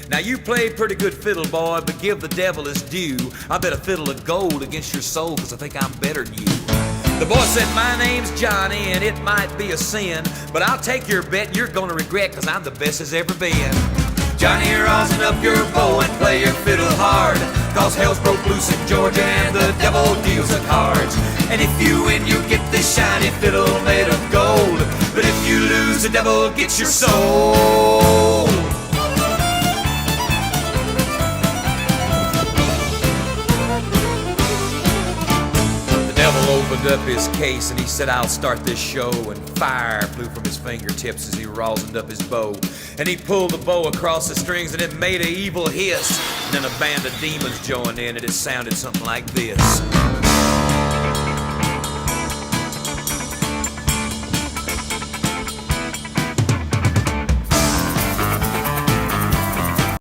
Now you play pretty good fiddle, boy, but give the devil his due. I bet a fiddle of gold against your soul, 'cause I think I'm better than you. The boy said, my name's Johnny, and it might be a sin, but I'll take your bet you're gonna regret, 'cause I'm the best as ever been. Johnny, rosin up your bow and play your fiddle hard, 'cause hell's broke loose in Georgia and the devil deals the cards. And if you win, you get this shiny fiddle made of gold, but if you lose, the devil gets your soul. The devil opened up his case and he said, I'll start this show. And fire flew from his fingertips as he rosined up his bow. And he pulled the bow across the strings and it made an evil hiss. And then a band of demons joined in and it sounded something like this.